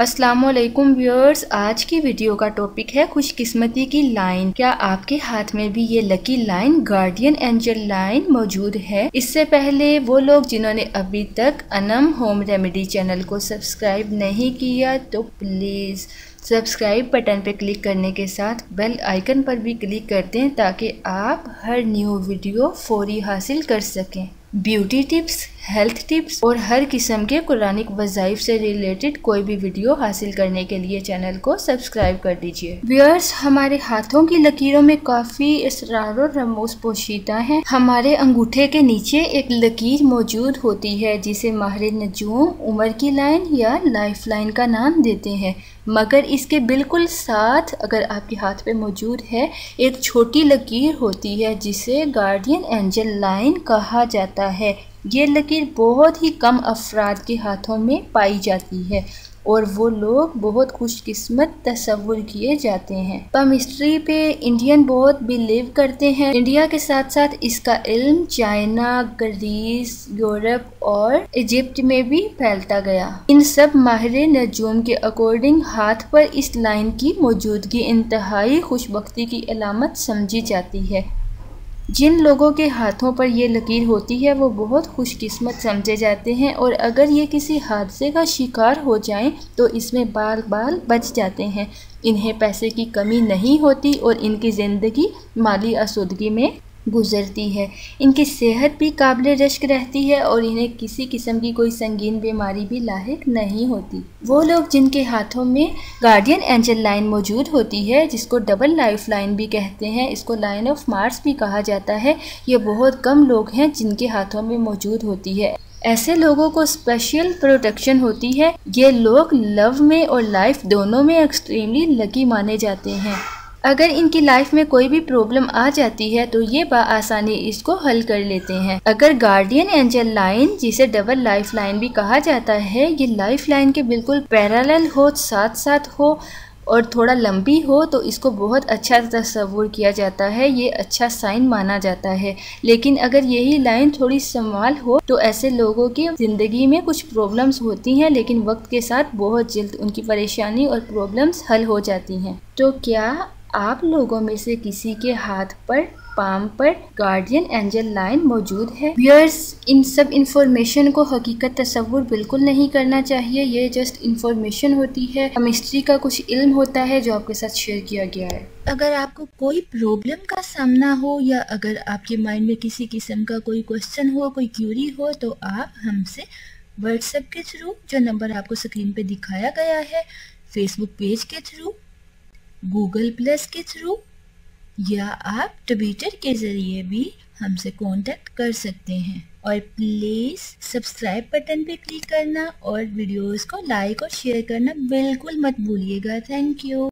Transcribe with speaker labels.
Speaker 1: अस्सलामुअलैकुम व्यूअर्स, आज की वीडियो का टॉपिक है खुशकिस्मती की लाइन। क्या आपके हाथ में भी ये lucky line guardian angel line मौजूद है? इससे पहले वो लोग जिन्होंने अभी तक अनम होम रेमेडी चैनल को सब्सक्राइब नहीं किया तो प्लीज़ सब्सक्राइब बटन पर क्लिक करने के साथ बेल आइकन पर भी क्लिक कर दें ताकि आप हर न्यू वीडियो फौरी हासिल कर सकें। ब्यूटी टिप्स, हेल्थ टिप्स और हर किस्म के कुरानिक वज़ाइफ से रिलेटेड कोई भी वीडियो हासिल करने के लिए चैनल को सब्सक्राइब कर दीजिए। व्यूअर्स, हमारे हाथों की लकीरों में काफ़ी इसरार और रमूज़ पोशीदा हैं। हमारे अंगूठे के नीचे एक लकीर मौजूद होती है जिसे माहिर नजूम उम्र की लाइन या लाइफ लाइन का नाम देते हैं, मगर इसके बिल्कुल साथ अगर आपके हाथ पे मौजूद है एक छोटी लकीर होती है जिसे गार्डियन एंजल लाइन कहा जाता है। ये लकीर बहुत ही कम अफराद के हाथों में पाई जाती है और वो लोग बहुत खुशकिस्मत तस्वुर किए जाते हैं। पमिस्ट्री पे इंडियन बहुत बिलीव करते हैं। इंडिया के साथ साथ इसका इल्म चाइना, ग्रीस, यूरोप और इजिप्ट में भी फैलता गया। इन सब माहिर नजूम के अकॉर्डिंग हाथ पर इस लाइन की मौजूदगी इंतहाई खुशबख्ती की अलामत समझी जाती है। जिन लोगों के हाथों पर ये लकीर होती है वो बहुत खुशकिस्मत समझे जाते हैं और अगर ये किसी हादसे का शिकार हो जाएं तो इसमें बाल बाल बच जाते हैं। इन्हें पैसे की कमी नहीं होती और इनकी ज़िंदगी माली आसूदगी में गुजरती है। इनकी सेहत भी काबिल रश्क रहती है और इन्हें किसी किस्म की कोई संगीन बीमारी भी लाहिक नहीं होती। वो लोग जिनके हाथों में गार्डियन एंजल लाइन मौजूद होती है, जिसको डबल लाइफ लाइन भी कहते हैं, इसको लाइन ऑफ मार्स भी कहा जाता है, ये बहुत कम लोग हैं जिनके हाथों में मौजूद होती है। ऐसे लोगों को स्पेशल प्रोटेक्शन होती है। ये लोग लव में और लाइफ दोनों में एक्सट्रीमली लकी माने जाते हैं। अगर इनकी लाइफ में कोई भी प्रॉब्लम आ जाती है तो ये बआसानी इसको हल कर लेते हैं। अगर गार्डियन एंजल लाइन, जिसे डबल लाइफ लाइन भी कहा जाता है, ये लाइफ लाइन के बिल्कुल पैरेलल हो, साथ साथ हो और थोड़ा लंबी हो तो इसको बहुत अच्छा तस्वुर किया जाता है, ये अच्छा साइन माना जाता है। लेकिन अगर यही लाइन थोड़ी संवाल हो तो ऐसे लोगों की ज़िंदगी में कुछ प्रॉब्लम्स होती हैं, लेकिन वक्त के साथ बहुत जल्द उनकी परेशानी और प्रॉब्लम्स हल हो जाती हैं। तो क्या आप लोगों में से किसी के हाथ पर, पाम पर गार्डियन एंजल लाइन मौजूद है? व्यूअर्स, इन सब इंफॉर्मेशन को हकीकत तस्वुर बिल्कुल नहीं करना चाहिए। ये जस्ट इंफॉर्मेशन होती है, केमिस्ट्री का कुछ इल्म होता है जो आपके साथ शेयर किया गया है। अगर आपको कोई प्रॉब्लम का सामना हो या अगर आपके माइंड में किसी किस्म का कोई क्वेश्चन हो, कोई क्यूरी हो, तो आप हमसे व्हाट्सएप के थ्रू, जो नंबर आपको स्क्रीन पे दिखाया गया है, फेसबुक पेज के थ्रू, गूगल प्लस के थ्रू या आप ट्विटर के ज़रिए भी हमसे कांटेक्ट कर सकते हैं। और प्लीज़ सब्सक्राइब बटन पे क्लिक करना और वीडियोस को लाइक और शेयर करना बिल्कुल मत भूलिएगा। Thank you.